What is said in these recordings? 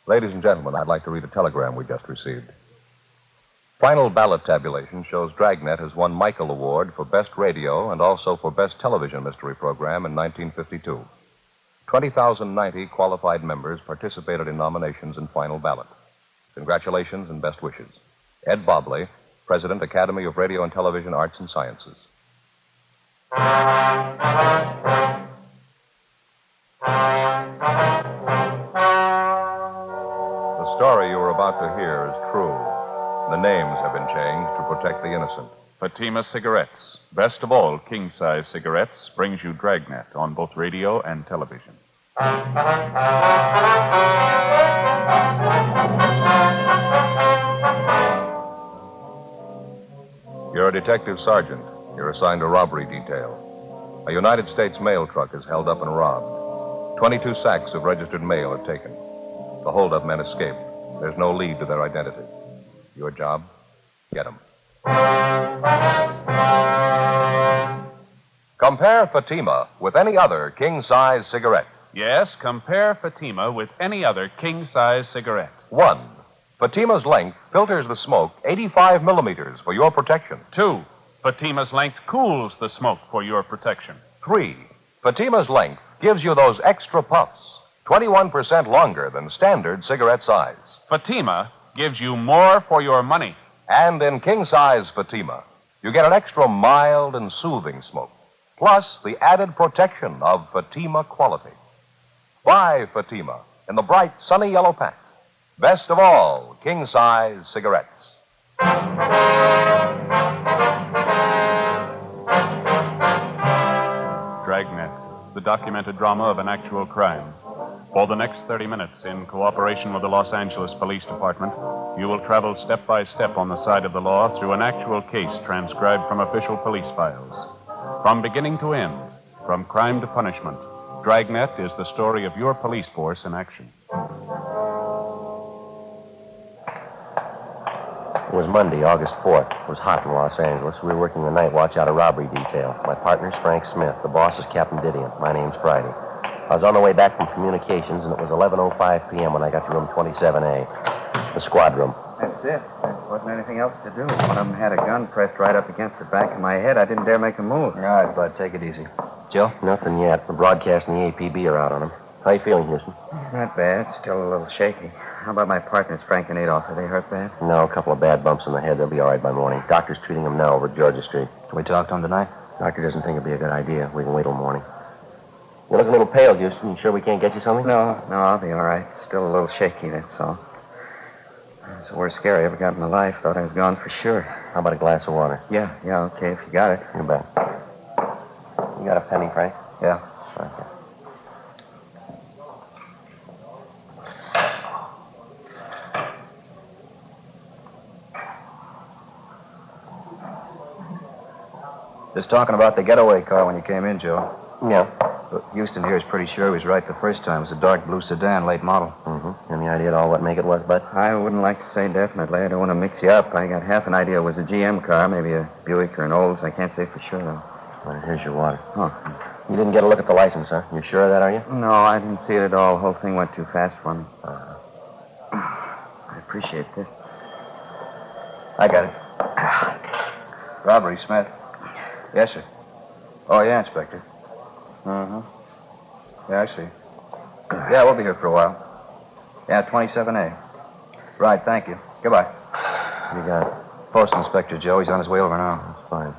Ladies and gentlemen, I'd like to read a telegram we just received. Final ballot tabulation shows Dragnet has won Michael Award for Best Radio and also for Best Television Mystery Program in 1952. 20,090 qualified members participated in nominations in final ballot. Congratulations and best wishes. Ed Bobley, President, Academy of Radio and Television Arts and Sciences. The story you are about to hear is true. The names have been changed to protect the innocent. Fatima Cigarettes, best of all king-size cigarettes, brings you Dragnet on both radio and television. You're a detective sergeant. You're assigned a robbery detail. A United States mail truck is held up and robbed. 22 sacks of registered mail are taken. The holdup men escaped. There's no lead to their identity. Your job? Get them. Compare Fatima with any other king-size cigarette. Yes, compare Fatima with any other king-size cigarette. 1. Fatima's length filters the smoke 85 millimeters for your protection. 2. Fatima's length cools the smoke for your protection. 3. Fatima's length gives you those extra puffs, 21% longer than standard cigarette size. Fatima gives you more for your money. And in king-size Fatima, you get an extra mild and soothing smoke, plus the added protection of Fatima quality. Buy Fatima in the bright, sunny yellow pack. Best of all, king-size cigarettes. Dragnet, the documented drama of an actual crime. For the next 30 minutes, in cooperation with the Los Angeles Police Department, you will travel step by step on the side of the law through an actual case transcribed from official police files. From beginning to end, from crime to punishment, Dragnet is the story of your police force in action. It was Monday, August 4th. It was hot in Los Angeles. We were working the night watch out of robbery detail. My partner's Frank Smith. The boss is Captain Didion. My name's Friday. I was on the way back from communications, and it was 11:05 p.m. when I got to room 27A, the squad room. That's it. There wasn't anything else to do. One of them had a gun pressed right up against the back of my head. I didn't dare make a move. All right, Bud, take it easy. Joe? Nothing yet. The broadcast and the APB are out on him. How you feeling, Houston? Not bad. Still a little shaky. How about my partners, Frank and Adolph? Are they hurt bad? No, a couple of bad bumps in the head. They'll be all right by morning. Doctor's treating them now over at Georgia Street. Can we talk to him tonight? Doctor doesn't think it'd be a good idea. We can wait till morning. You look a little pale, Houston. You sure we can't get you something? No, I'll be all right. Still a little shaky, that's all. It's the worst scare I ever got in my life. Thought I was gone for sure. How about a glass of water? Yeah, okay, if you got it. You bet. You got a penny, Frank? Yeah. Okay. Just talking about the getaway car when you came in, Joe. Yeah. But Houston here is pretty sure he was right the first time. It was a dark blue sedan, late model. Mm-hmm. Any idea at all what make it was, Bud? I wouldn't like to say definitely. I don't want to mix you up. I got half an idea it was a GM car, maybe a Buick or an Olds. I can't say for sure, though. Well, here's your water. Oh. You didn't get a look at the license, huh? You're sure of that, are you? No, I didn't see it at all. The whole thing went too fast for me. I appreciate this. I got it. Robbery, Smith. Yes, sir. Oh, yeah, Inspector. Uh-huh. Yeah, I see. Yeah, we'll be here for a while. Yeah, 27A. Right, thank you. Goodbye. You got it. Post Inspector Joe. He's on his way over now. That's fine.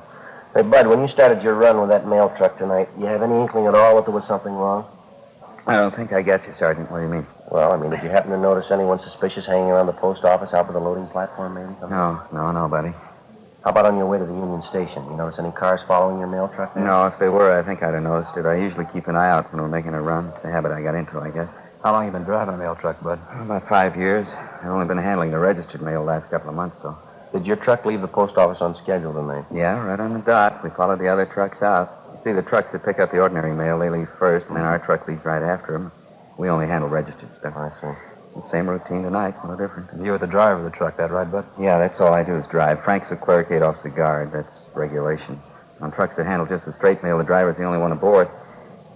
Hey, Bud, when you started your run with that mail truck tonight, you have any inkling at all that there was something wrong? I don't think I get you, Sergeant. What do you mean? Well, I mean, did you happen to notice anyone suspicious hanging around the post office out by the loading platform, maybe? No, buddy. How about on your way to the Union Station? You notice any cars following your mail truck there? No, if they were, I think I'd have noticed it. I usually keep an eye out when we're making a run. It's a habit I got into, I guess. How long you been driving a mail truck, Bud? About 5 years. I've only been handling the registered mail the last couple of months, so. Did your truck leave the post office on schedule tonight? Yeah, right on the dot. We followed the other trucks out. You see, the trucks that pick up the ordinary mail, they leave first, and then our truck leaves right after them. We only handle registered stuff. I see. The same routine tonight, no different. And you were the driver of the truck, that right, Bud? Yeah, that's all I do is drive. Frank's the clerk, Adolph's the guard. That's regulations. On trucks that handle just the straight mail, the driver's the only one aboard.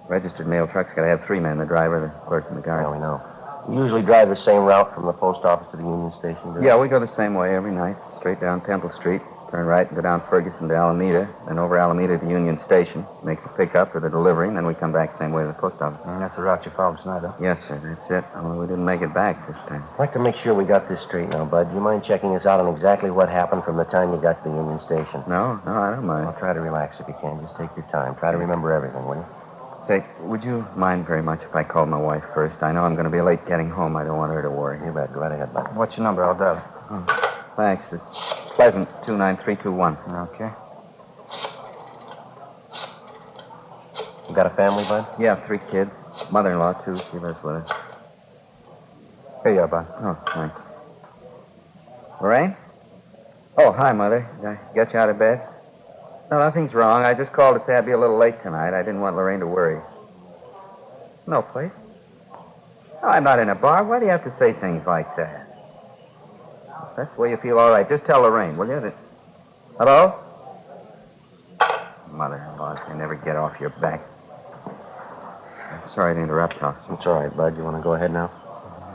Registered mail trucks got to have 3 men, the driver, the clerk, and the guard. Yeah, we know. You usually drive the same route from the post office to the Union Station, do you? Yeah, we go the same way every night. Straight down Temple Street. Turn right and go down Ferguson to Alameda. Then over Alameda to Union Station. Make the pickup for the delivery, and then we come back the same way to the post office. And that's the route you followed tonight, huh? Yes, sir, that's it. Only we didn't make it back this time. I'd like to make sure we got this straight now, Bud. Do you mind checking us out on exactly what happened from the time you got to the Union Station? No, I don't mind. Well, try to relax if you can. Just take your time. Try to remember everything, will you? Say, would you mind very much if I called my wife first? I know I'm going to be late getting home. I don't want her to worry. You bet. Go right ahead, Bud. What's your number? I'll dial it. Oh, thanks. It's Pleasant, 29321. Okay. You got a family, Bud? Yeah, 3 kids. Mother-in-law, too. She lives with us. Here you are, Bud. Oh, thanks. Lorraine? Oh, hi, Mother. Did I get you out of bed? No, nothing's wrong. I just called to say I'd be a little late tonight. I didn't want Lorraine to worry. No place? No, I'm not in a bar. Why do you have to say things like that? If that's the way you feel, all right. Just tell Lorraine, will you? Hello? Mother-in-law, I never get off your back. I'm sorry to interrupt, officer. It's all right, Bud. You want to go ahead now?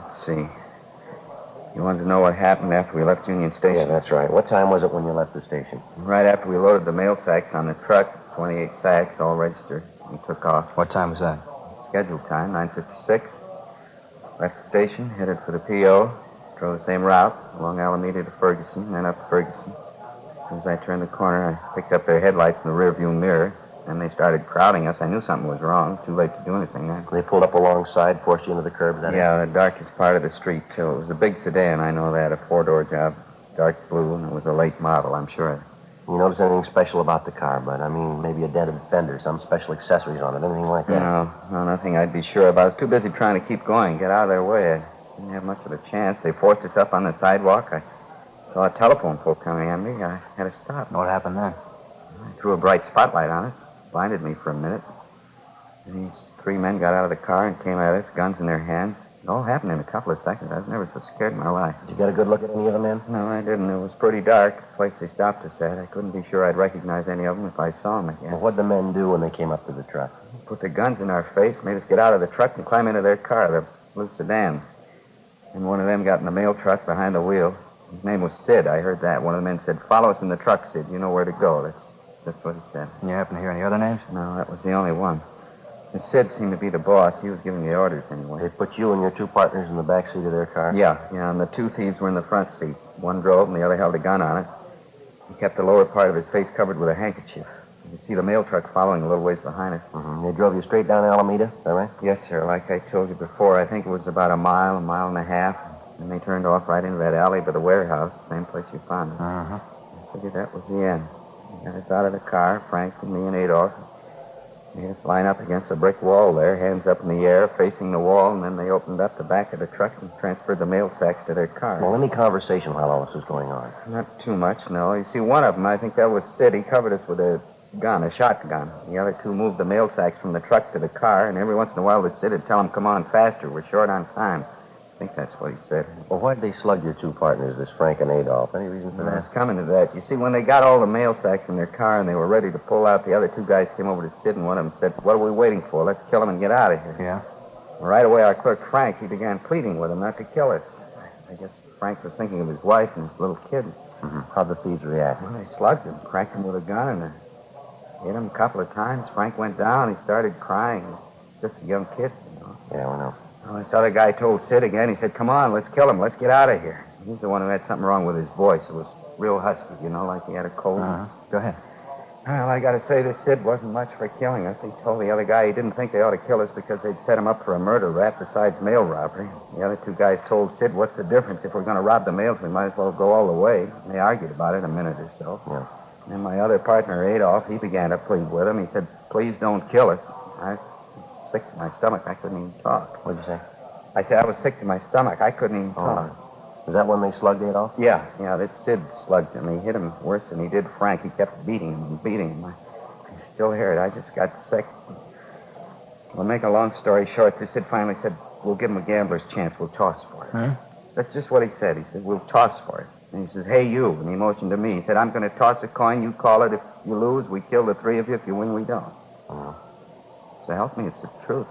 Let's see. You wanted to know what happened after we left Union Station? Yeah, that's right. What time was it when you left the station? Right after we loaded the mail sacks on the truck, 28 sacks, all registered, and took off. What time was that? Scheduled time, 9:56. Left the station, headed for the P.O., drove the same route, along Alameda to Ferguson, then up Ferguson. As soon as I turned the corner, I picked up their headlights in the rearview mirror. Then they started crowding us. I knew something was wrong. Too late to do anything then. They pulled up alongside, forced you into the curb, is that it? Yeah, the darkest part of the street, too. It was a big sedan, I know that, a 4-door job, dark blue, and it was a late model, I'm sure. You notice anything special about the car, Bud? I mean, maybe a dented fender, some special accessories on it, anything like that? No, nothing I'd be sure of. I was too busy trying to keep going, get out of their way. I didn't have much of a chance. They forced us up on the sidewalk. I saw a telephone pole coming at me. I had to stop. What happened then? I threw a bright spotlight on us, blinded me for a minute. And these 3 men got out of the car and came at us, guns in their hands. It all happened in a couple of seconds. I was never so scared in my life. Did you get a good look at any of the men? No, I didn't. It was pretty dark. The place they stopped us at. I couldn't be sure I'd recognize any of them if I saw them again. Well, what'd the men do when they came up to the truck? Put their guns in our face, made us get out of the truck and climb into their car, the blue sedan. And one of them got in the mail truck behind the wheel. His name was Sid. I heard that. One of the men said, "Follow us in the truck, Sid. You know where to go." That's what he said. And you happen to hear any other names? No, that was the only one. And Sid seemed to be the boss. He was giving the orders anyway. They put you and your 2 partners in the back seat of their car? Yeah, and the 2 thieves were in the front seat. One drove and the other held a gun on us. He kept the lower part of his face covered with a handkerchief. You could see the mail truck following a little ways behind us. Mm-hmm. They drove you straight down Alameda, is that right? Yes, sir. Like I told you before, I think it was about a mile and a half. And they turned off right into that alley by the warehouse, same place you found us. Uh-huh. I figured that was the end. They got us out of the car, Frank and me and Adolph. Made us line up against a brick wall there, hands up in the air, facing the wall, and then they opened up the back of the truck and transferred the mail sacks to their car. Well, any conversation while all this was going on? Not too much, no. You see, one of them, I think that was Sid. He covered us with a gun, a shotgun. The other 2 moved the mail sacks from the truck to the car, and every once in a while the Sid would tell them, "Come on faster, we're short on time." I think that's what he said. Well, why'd they slug your 2 partners, this Frank and Adolph? Any reason for I that? was coming to that. You see, when they got all the mail sacks in their car and they were ready to pull out, the other 2 guys came over to Sid, and one of them said, "What are we waiting for? Let's kill him and get out of here." Yeah? Well, right away, our clerk, Frank, he began pleading with him not to kill us. I guess Frank was thinking of his wife and his little kid. Mm-hmm. How'd the thieves react? Well, they slugged him, cracked him with a gun, and hit him a couple of times. Frank went down. He started crying. Just a young kid, you know. Yeah, we know. Well, this other guy told Sid again. He said, "Come on, let's kill him. Let's get out of here." He's the one who had something wrong with his voice. It was real husky, you know, like he had a cold. Uh-huh. Go ahead. Well, I got to say, this Sid wasn't much for killing us. He told the other guy he didn't think they ought to kill us because they'd set him up for a murder rap besides mail robbery. The other 2 guys told Sid, "What's the difference? If we're going to rob the mails, we might as well go all the way." And they argued about it a minute or so. Yeah. And my other partner, Adolph, he began to plead with him. He said, "Please don't kill us." I was sick to my stomach. I couldn't even talk. What'd you say? I said I was sick to my stomach. I couldn't even talk. Was that when they slugged Adolph? Yeah, this Sid slugged him. He hit him worse than he did Frank. He kept beating him and beating him. I still hear it. I just got sick. Well, make a long story short, this Sid finally said, "We'll give him a gambler's chance. We'll toss for it." Huh? That's just what he said. He said, "We'll toss for it." And he says, "Hey, you." And he motioned to me. He said, "I'm going to toss a coin. You call it. If you lose, we kill the 3 of you. If you win, we don't." Uh-huh. So help me, it's the truth.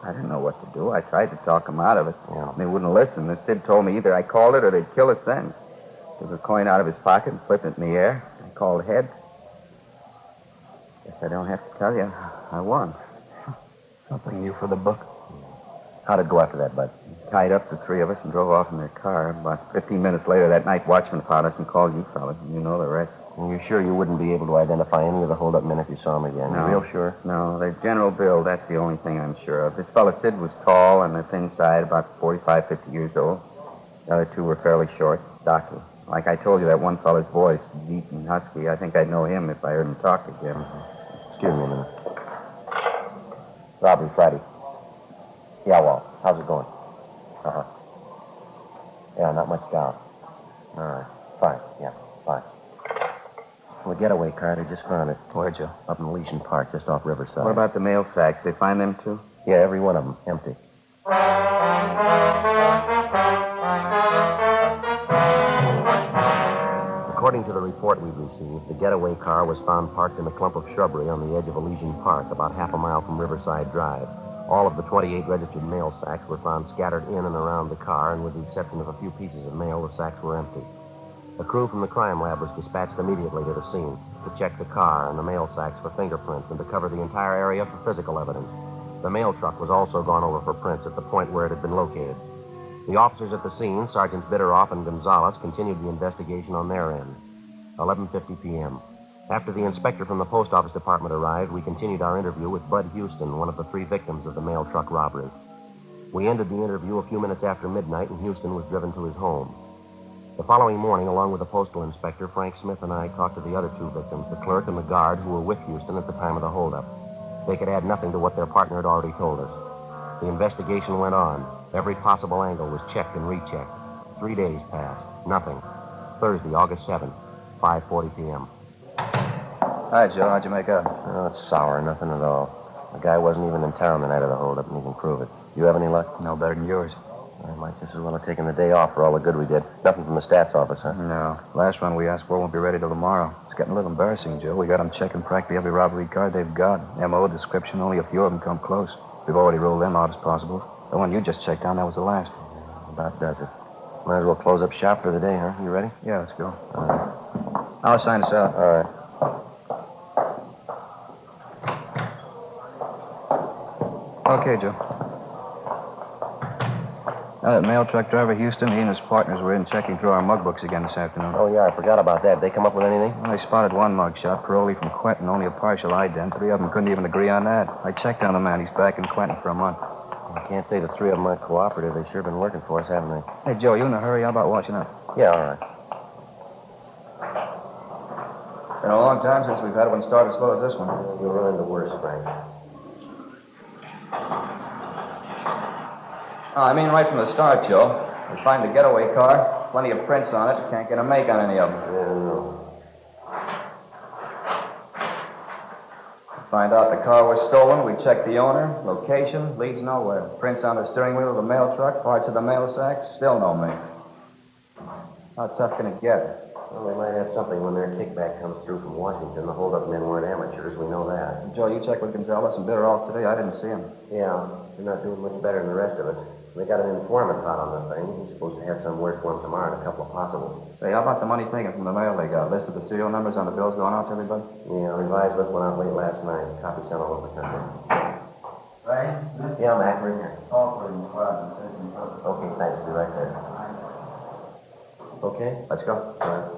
I didn't know what to do. I tried to talk them out of it. Yeah. They wouldn't listen. The Sid told me either I called it or they'd kill us then. Took a coin out of his pocket and flipped it in the air. I called heads. Guess I don't have to tell you. I won. Something new for the book. How'd it go after that, Bud? Tied up the three of us and drove off in their car. About 15 minutes later, that night watchman found us and called you fellas. You know the rest. And you're sure you wouldn't be able to identify any of the hold-up men if you saw them again? No. You're real sure? No, their general build, that's the only thing I'm sure of. This fellow Sid was tall on the thin side, about 45, 50 years old. The other two were fairly short, stocky. Like I told you, that one fellow's voice, deep and husky, I think I'd know him if I heard him talk again. Excuse me a minute. Robbery Friday. Yeah, Walt. How's it going? Uh-huh. Yeah, not much doubt. All right. Fine. Yeah, fine. Well, the getaway car, they just found it. Where'd you? Up in Elysian Park, just off Riverside. What about the mail sacks? They find them, too? Yeah, every one of them. Empty. According to the report we've received, the getaway car was found parked in a clump of shrubbery on the edge of Elysian Park, about half a mile from Riverside Drive. All of the 28 registered mail sacks were found scattered in and around the car, and with the exception of a few pieces of mail, the sacks were empty. A crew from the crime lab was dispatched immediately to the scene to check the car and the mail sacks for fingerprints and to cover the entire area for physical evidence. The mail truck was also gone over for prints at the point where it had been located. The officers at the scene, Sergeants Bitteroff and Gonzalez, continued the investigation on their end. 11:50 p.m. After the inspector from the post office department arrived, we continued our interview with Bud Houston, one of the three victims of the mail truck robbery. We ended the interview a few minutes after midnight, and Houston was driven to his home. The following morning, along with the postal inspector, Frank Smith and I talked to the other two victims, the clerk and the guard who were with Houston at the time of the holdup. They could add nothing to what their partner had already told us. The investigation went on. Every possible angle was checked and rechecked. 3 days passed. Nothing. Thursday, August 7th, 5:40 p.m. Hi, Joe. How'd you make out? Oh, it's sour. Nothing at all. The guy wasn't even in town the night of the holdup, and he can prove it. You have any luck? No better than yours. I might just as well have taken the day off for all the good we did. Nothing from the stats office, huh? No. Last one we asked for won't be ready till tomorrow. It's getting a little embarrassing, Joe. We got them checking practically every robbery card they've got. M.O., description, only a few of them come close. We've already ruled them out as possible. The one you just checked on, that was the last. About does it. Might as well close up shop for the day, huh? You ready? Yeah, let's go. All right. I'll sign us out. All right. Okay, Joe. Now, that mail truck driver, Houston, he and his partners were in checking through our mug books again this afternoon. Oh, yeah, I forgot about that. Did they come up with anything? Well, they spotted one mug shot, Paroli from Quentin, only a partial ident. Three of them couldn't even agree on that. I checked on the man. He's back in Quentin for a month. I can't say the three of them aren't cooperative. They've sure been working for us, haven't they? Hey, Joe, you in a hurry? How about washing up? Yeah, all right. Been a long time since we've had one start as slow as this one. You'll run into worse, Frank. Oh, I mean right from the start, Joe. We find the getaway car, plenty of prints on it. Can't get a make on any of them. Yeah, no. Find out the car was stolen. We check the owner, location, leads nowhere. Prints on the steering wheel of the mail truck, parts of the mail sack, still no make. How tough can it get? Well, they might have something when their kickback comes through from Washington. The hold-up men weren't amateurs, we know that. Joe, you checked with Gonzalez and Bitteroff today. I didn't see him. Yeah, they're not doing much better than the rest of us. They got an informant hot on the thing. He's supposed to have some word for him tomorrow and a couple of possibles. Say, how about the money taken from the mail they got? List of the serial numbers on the bills going out to everybody? Yeah, revised list went out late last night. Copies sent all over the country. Right? Yeah, Mac, we're in here. Call for him, squad, and send him further. Okay, thanks. Be right there. Okay? Let's go. All right.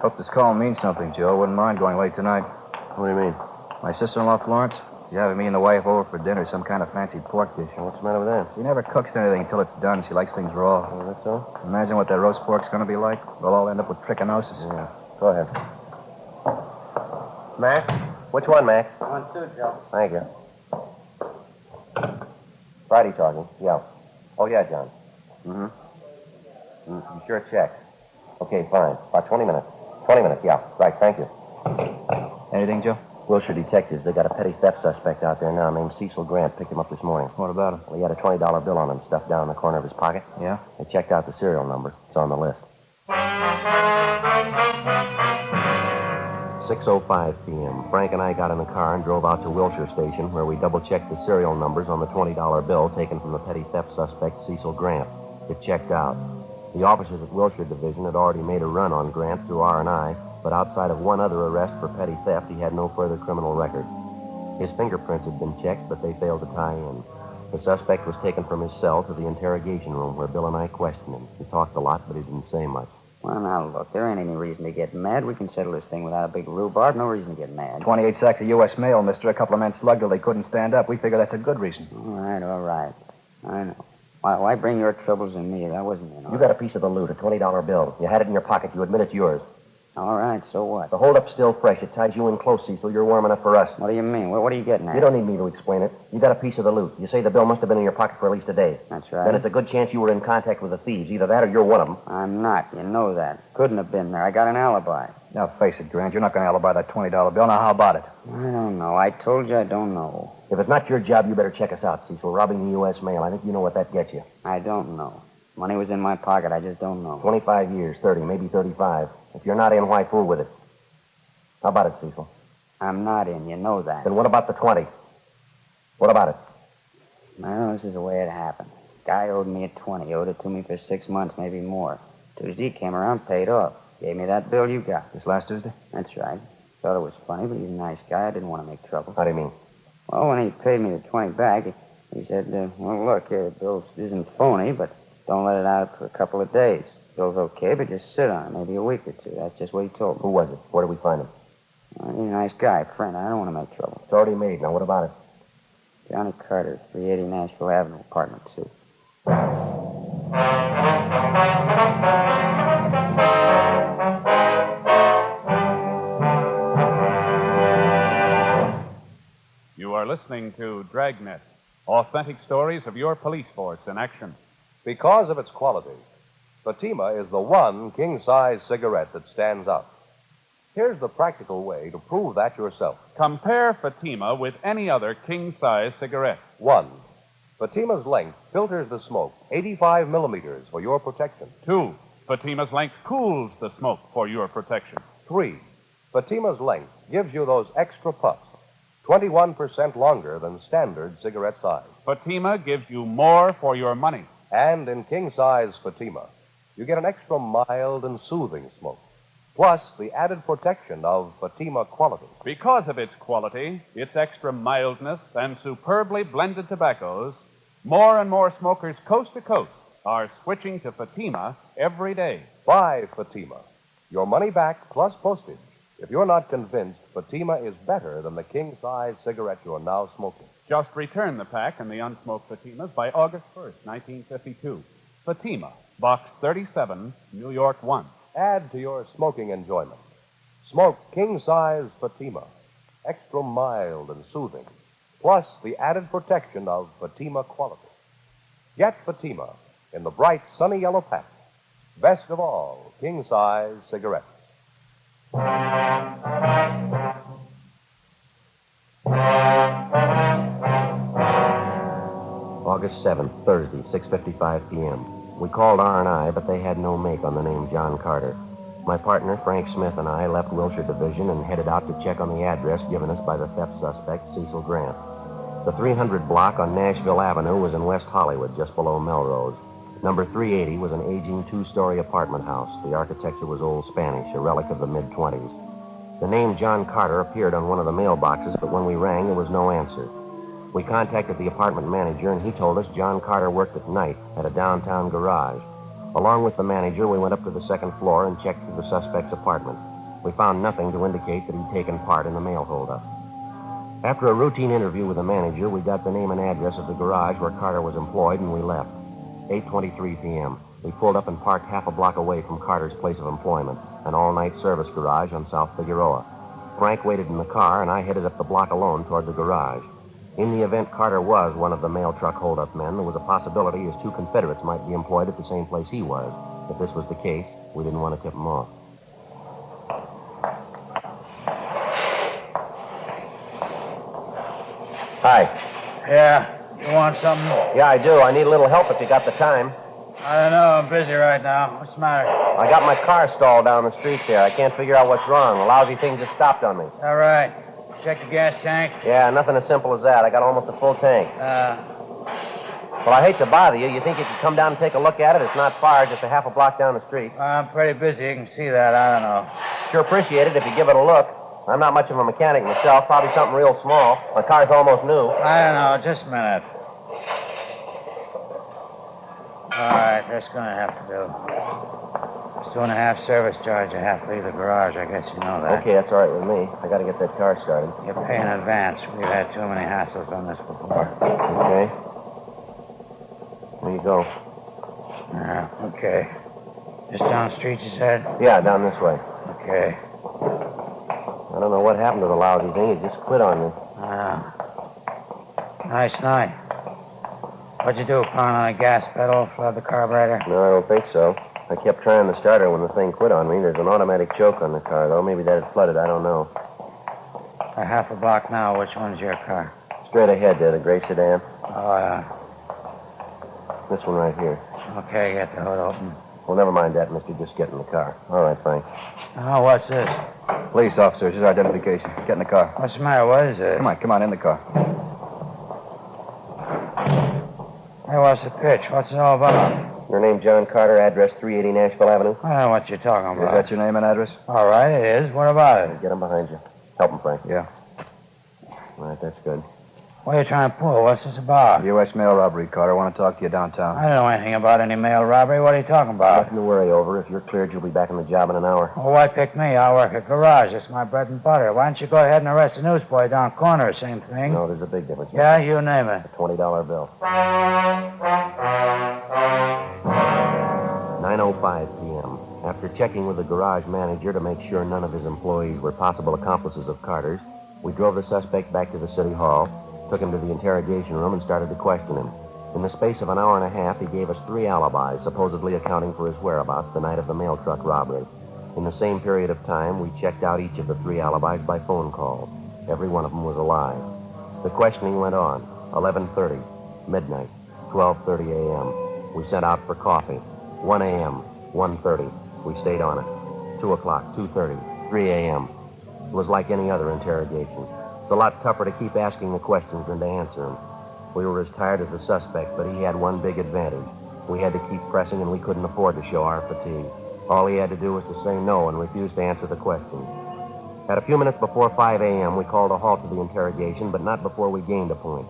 Hope this call means something, Joe. Wouldn't mind going late tonight. What do you mean? My sister-in-law, Florence, she's having me and the wife over for dinner, some kind of fancy pork dish. What's the matter with that? She never cooks anything until it's done. She likes things raw. Oh, that's all? Imagine what that roast pork's going to be like. We'll all end up with trichinosis. Yeah. Go ahead. Mac? Which one, Mac? 1, 2, Joe. Thank you. Friday talking. Yeah. Oh, yeah, John. Mm-hmm. You sure checked? Okay, fine. About 20 minutes. 20 minutes, yeah. Right, thank you. Anything, Joe? Wilshire detectives. They got a petty theft suspect out there now named Cecil Grant. Picked him up this morning. What about him? Well, he had a $20 bill on him stuffed down in the corner of his pocket. Yeah? They checked out the serial number. It's on the list. 6:05 p.m. Frank and I got in the car and drove out to Wilshire Station, where we double-checked the serial numbers on the $20 bill taken from the petty theft suspect, Cecil Grant. It checked out. The officers at Wilshire Division had already made a run on Grant through R&I, but outside of one other arrest for petty theft, he had no further criminal record. His fingerprints had been checked, but they failed to tie in. The suspect was taken from his cell to the interrogation room, where Bill and I questioned him. He talked a lot, but he didn't say much. Well, now, look, there ain't any reason to get mad. We can settle this thing without a big rhubarb. No reason to get mad. 28 sacks of U.S. mail, mister. A couple of men slugged till they couldn't stand up. We figure that's a good reason. All right. I know. Why bring your troubles on me? That wasn't You got a piece of the loot, a $20 bill. You had it in your pocket. You admit it's yours. All right, so what? The holdup's still fresh. It ties you in close, Cecil. You're warm enough for us. What do you mean? What are you getting at? You don't need me to explain it. You got a piece of the loot. You say the bill must have been in your pocket for at least a day. That's right. Then it's a good chance you were in contact with the thieves. Either that or you're one of them. I'm not. You know that. Couldn't have been there. I got an alibi. Now, face it, Grant. You're not going to alibi that $20 bill. Now, how about it? I don't know. I told you I don't know. If it's not your job, you better check us out, Cecil. Robbing the U.S. mail. I think you know what that gets you. I don't know. Money was in my pocket. I just don't know. 25 years, 30, maybe 35. If you're not in, why fool with it? How about it, Cecil? I'm not in. You know that. Then what about the 20? What about it? Well, this is the way it happened. Guy owed me a 20. Owed it to me for 6 months, maybe more. Tuesday came around, paid off. Gave me that bill you got. This last Tuesday? That's right. Thought it was funny, but he's a nice guy. I didn't want to make trouble. How do you mean? Well, when he paid me the 20 back, he said, well, look, the bill isn't phony, but don't let it out for a couple of days. Bill's okay, but just sit on it, maybe a week or two. That's just what he told me. Who was it? Where did we find him? Well, he's a nice guy, friend. I don't want to make trouble. It's already made. Now, what about it? Johnny Carter, 380 Nashville Avenue, apartment 2. You are listening to Dragnet, authentic stories of your police force in action. Because of its quality, Fatima is the one king-size cigarette that stands out. Here's the practical way to prove that yourself. Compare Fatima with any other king-size cigarette. 1. Fatima's length filters the smoke 85 millimeters for your protection. 2. Fatima's length cools the smoke for your protection. 3. Fatima's length gives you those extra puffs, 21% longer than standard cigarette size. Fatima gives you more for your money. And in king-size Fatima, you get an extra mild and soothing smoke, plus the added protection of Fatima quality. Because of its quality, its extra mildness, and superbly blended tobaccos, more and more smokers coast to coast are switching to Fatima every day. Buy Fatima. Your money back plus postage if you're not convinced Fatima is better than the king-size cigarette you're now smoking. Just return the pack and the unsmoked Fatimas by August 1st, 1952. Fatima, Box 37, New York 1. Add to your smoking enjoyment. Smoke king-size Fatima, extra mild and soothing, plus the added protection of Fatima quality. Get Fatima in the bright, sunny yellow pack. Best of all, king-size cigarettes. August 7th, Thursday, 6:55 p.m. We called R&I, but they had no make on the name John Carter. My partner, Frank Smith, and I left Wilshire Division and headed out to check on the address given us by the theft suspect, Cecil Grant. The 300 block on Nashville Avenue was in West Hollywood, just below Melrose. Number 380 was an aging two-story apartment house. The architecture was old Spanish, a relic of the mid-20s. The name John Carter appeared on one of the mailboxes, but when we rang, there was no answer. We contacted the apartment manager, and he told us John Carter worked at night at a downtown garage. Along with the manager, we went up to the second floor and checked through the suspect's apartment. We found nothing to indicate that he'd taken part in the mail holdup. After a routine interview with the manager, we got the name and address of the garage where Carter was employed, and we left. 8:23 p.m. We pulled up and parked half a block away from Carter's place of employment, an all-night service garage on South Figueroa. Frank waited in the car, and I headed up the block alone toward the garage. In the event Carter was one of the mail truck holdup men, there was a possibility his two Confederates might be employed at the same place he was. If this was the case, we didn't want to tip him off. Hi. Yeah. You want something? Yeah, I do. I need a little help if you got the time. I don't know. I'm busy right now. What's the matter? I got my car stalled down the street there. I can't figure out what's wrong. The lousy thing just stopped on me. All right. Check the gas tank. Yeah, nothing as simple as that. I got almost a full tank. Well, I hate to bother you. You think you could come down and take a look at it? It's not far, just a half a block down the street. I'm pretty busy. You can see that. I don't know. Sure appreciate it if you give it a look. I'm not much of a mechanic myself. Probably something real small. My car's almost new. I don't know. Just a minute. All right, that's going to have to do. It's 2.5 service charge. I have to leave the garage. I guess you know that. Okay, that's all right with me. I got to get that car started. You pay in advance. We've had too many hassles on this before. Okay. There you go. Yeah, okay. Just down the street, you said? Yeah, down this way. Okay. I don't know what happened to the lousy thing. It just quit on me. Nice night. What'd you do, pound on a gas pedal, flood the carburetor? No, I don't think so. I kept trying the starter when the thing quit on me. There's an automatic choke on the car, though. Maybe that had flooded. I don't know. A half a block now. Which one's your car? Straight ahead there, the gray sedan. Oh, yeah. This one right here. Okay, get the hood open. Well, never mind that, mister. Just get in the car. All right, Frank. Oh, what's this? Police officers, his identification. Get in the car. What's the matter? What is this? Come on, in the car. Hey, what's the pitch? What's it all about? Your name, John Carter, address 380 Nashville Avenue. I don't know what you're talking Is about. that your name and address? All right, it is. What about it? Get him behind you. Help him, Frank. Yeah. All right, that's good. What are you trying to pull? What's this about? U.S. mail robbery, Carter. I want to talk to you downtown. I don't know anything about any mail robbery. What are you talking about? Nothing to worry over. If you're cleared, you'll be back on the job in an hour. Well, why pick me? I work at garage. It's my bread and butter. Why don't you go ahead and arrest the newsboy down corner? Same thing. No, there's a big difference. Yeah, you name it. A $20 bill. 9:05 p.m. After checking with the garage manager to make sure none of his employees were possible accomplices of Carter's, we drove the suspect back to the city hall, took him to the interrogation room, and started to question him. In the space of an hour and a half, he gave us 3 alibis, supposedly accounting for his whereabouts the night of the mail truck robbery. In the same period of time, we checked out each of the 3 alibis by phone calls. Every one of them was alive. The questioning went on. 11:30, midnight, 12:30 a.m. We sent out for coffee. 1 a.m., 1:30. We stayed on it. 2 o'clock, 2:30, 3 a.m. It was like any other interrogation. It's a lot tougher to keep asking the questions than to answer them. We were as tired as the suspect, but he had one big advantage. We had to keep pressing, and we couldn't afford to show our fatigue. All he had to do was to say no and refuse to answer the questions. At a few minutes before 5 a.m., we called a halt to the interrogation, but not before we gained a point.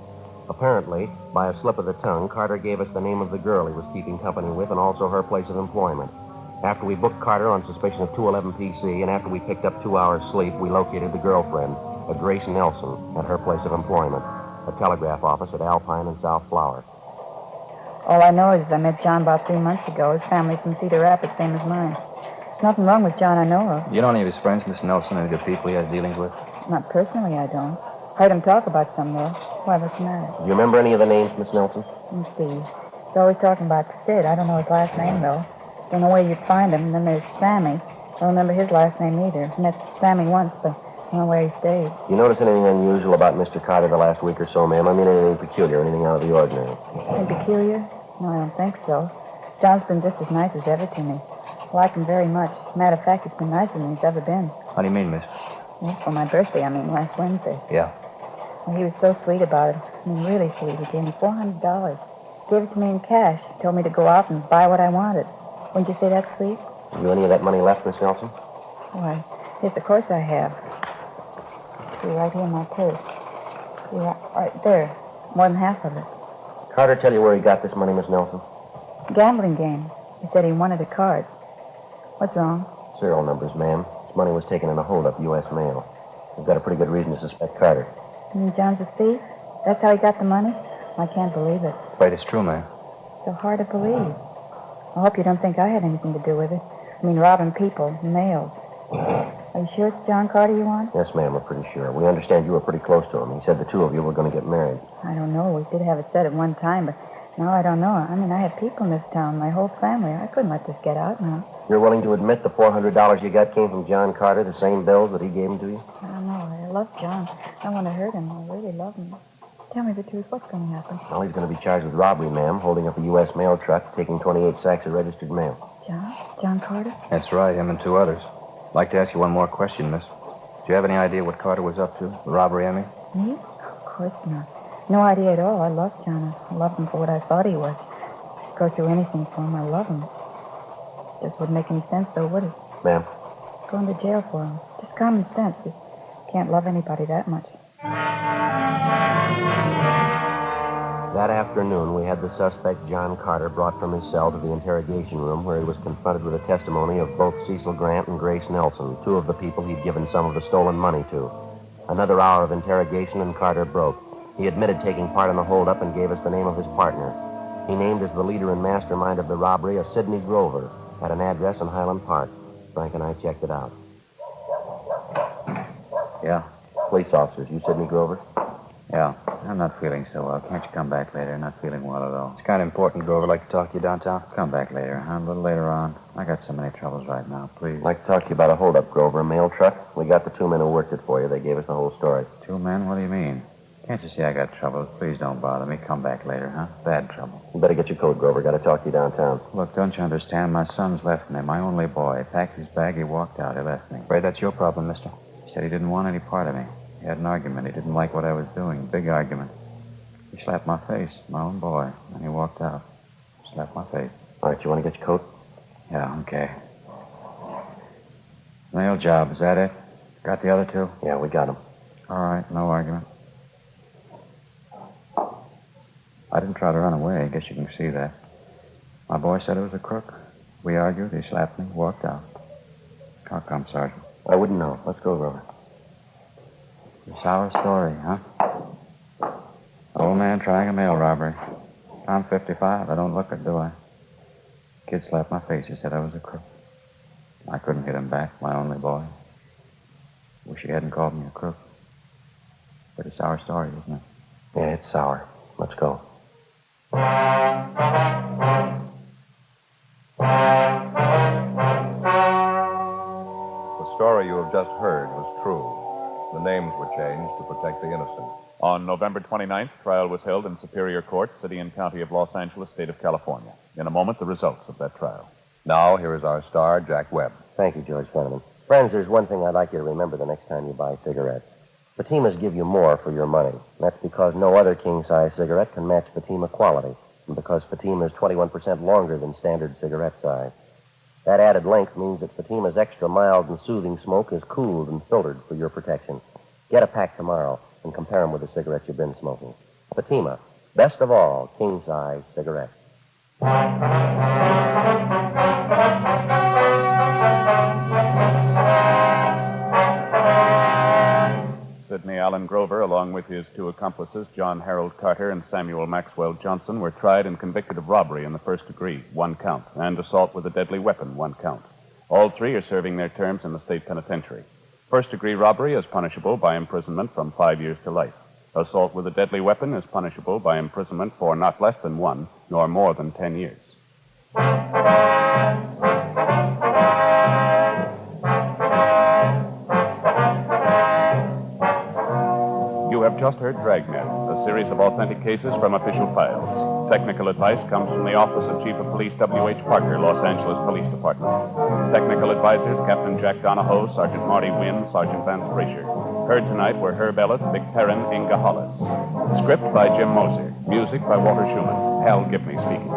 Apparently, by a slip of the tongue, Carter gave us the name of the girl he was keeping company with and also her place of employment. After we booked Carter on suspicion of 211 PC and after we picked up 2 hours' sleep, we located the girlfriend, a Grace Nelson, at her place of employment, a telegraph office at Alpine and South Flower. All I know is I met John about 3 months ago. His family's from Cedar Rapids, same as mine. There's nothing wrong with John I know of. You know any of his friends, Miss Nelson, any good people he has dealings with? Not personally, I don't. Heard him talk about some, though. Why, what's the matter? Do you remember any of the names, Miss Nelson? Let's see. He's always talking about Sid. I don't know his last name, though. Don't know where you'd find him. And then there's Sammy. I don't remember his last name either. Met Sammy once, but I don't know where he stays. You notice anything unusual about Mr. Carter the last week or so, ma'am? I mean, anything peculiar, anything out of the ordinary? Anything peculiar? No, I don't think so. John's been just as nice as ever to me. I like him very much. Matter of fact, he's been nicer than he's ever been. How do you mean, miss? Well, for my birthday, last Wednesday. Yeah. Well, he was so sweet about it. Really sweet. He gave me $400. Gave it to me in cash. Told me to go out and buy what I wanted. Wouldn't you say that's sweet? Have you any of that money left, Miss Nelson? Why, yes, of course I have. See, right here in my purse. See, right there. More than half of it. Carter tell you where he got this money, Miss Nelson? Gambling game. He said he wanted the cards. What's wrong? Serial numbers, ma'am. This money was taken in a holdup, U.S. mail. We've got a pretty good reason to suspect Carter. You mean John's a thief? That's how he got the money? I can't believe it. Wait, it's true, ma'am. So hard to believe. I hope you don't think I had anything to do with it. Robbing people, mails. Are you sure it's John Carter you want? Yes, ma'am, we're pretty sure. We understand you were pretty close to him. He said the two of you were going to get married. I don't know. We did have it said at one time, but now I don't know. I have people in this town, my whole family. I couldn't let this get out now. You're willing to admit the $400 you got came from John Carter, the same bills that he gave them to you? I don't know. I love John. I don't want to hurt him. I really love him. Tell me the truth. What's going to happen? Well, he's going to be charged with robbery, ma'am, holding up a U.S. mail truck, taking 28 sacks of registered mail. John? John Carter? That's right, him and 2 others. I'd like to ask you one more question, miss. Do you have any idea what Carter was up to? The robbery, I mean? Me? Of course not. No idea at all. I loved John. I loved him for what I thought he was. Go through anything for him. I love him. Just wouldn't make any sense, though, would it? Ma'am? Going to jail for him. Just common sense. You can't love anybody that much. That afternoon, we had the suspect, John Carter, brought from his cell to the interrogation room where he was confronted with the testimony of both Cecil Grant and Grace Nelson, 2 of the people he'd given some of the stolen money to. Another hour of interrogation and Carter broke. He admitted taking part in the holdup and gave us the name of his partner. He named as the leader and mastermind of the robbery a Sidney Grover at an address in Highland Park. Frank and I checked it out. Yeah. Police officers, you Sidney Grover? Yeah. I'm not feeling so well. Can't you come back later? Not feeling well at all. It's kind of important, Grover. Like to talk to you downtown? Come back later, huh? A little later on. I got so many troubles right now. Please. I'd like to talk to you about a holdup, Grover, a mail truck. We got the 2 men who worked it for you. They gave us the whole story. 2 men? What do you mean? Can't you see I got troubles? Please don't bother me. Come back later, huh? Bad trouble. You better get your coat, Grover. Got to talk to you downtown. Look, don't you understand? My son's left me. My only boy. Packed his bag. He walked out. He left me. Afraid that's your problem, mister. He said he didn't want any part of me. He had an argument. He didn't like what I was doing. Big argument. He slapped my face, my own boy, and he walked out. Slapped my face. All right, you want to get your coat? Yeah, okay. Mail job, is that it? Got the other 2? Yeah, we got them. All right, no argument. I didn't try to run away. I guess you can see that. My boy said it was a crook. We argued. He slapped me, walked out. How come, Sergeant? I wouldn't know. Let's go, Grover. A sour story, huh? Old man trying a mail robbery. I'm 55. I don't look it, do I? Kid slapped my face. He said I was a crook. I couldn't hit him back, my only boy. Wish he hadn't called me a crook. But a sour story, isn't it? Yeah, it's sour. Let's go. The story you have just heard was true. The names were changed to protect the innocent. On November 29th, trial was held in Superior Court, City and County of Los Angeles, State of California. In a moment, the results of that trial. Now, here is our star, Jack Webb. Thank you, George Fenneman. Friends, there's one thing I'd like you to remember the next time you buy cigarettes. Fatimas give you more for your money. That's because no other king-size cigarette can match Fatima quality, and because Fatima is 21% longer than standard cigarette size. That added length means that Fatima's extra mild and soothing smoke is cooled and filtered for your protection. Get a pack tomorrow and compare them with the cigarettes you've been smoking. Fatima, best of all king-size cigarettes. Sidney Allen Grover, along with his 2 accomplices, John Harold Carter and Samuel Maxwell Johnson, were tried and convicted of robbery in the first degree, 1 count, and assault with a deadly weapon, 1 count. All 3 are serving their terms in the state penitentiary. First-degree robbery is punishable by imprisonment from 5 years to life. Assault with a deadly weapon is punishable by imprisonment for not less than 1, nor more than 10 years. You have just heard Dragnet, a series of authentic cases from official files. Technical advice comes from the Office of Chief of Police W.H. Parker, Los Angeles Police Department. Technical advisors, Captain Jack Donahoe, Sergeant Marty Wynn, Sergeant Vance Frazier. Heard tonight were Herb Ellis, Vic Perrin, Inga Hollis. Script by Jim Moser. Music by Walter Schumann. Hal Gibney speaking.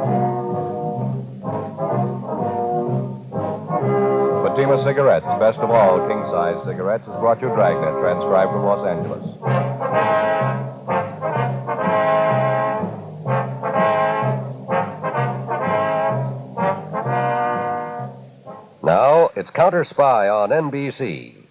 Fatima Cigarettes, best of all king-size cigarettes, has brought you Dragnet, transcribed from Los Angeles. Now, it's Counter Spy on NBC.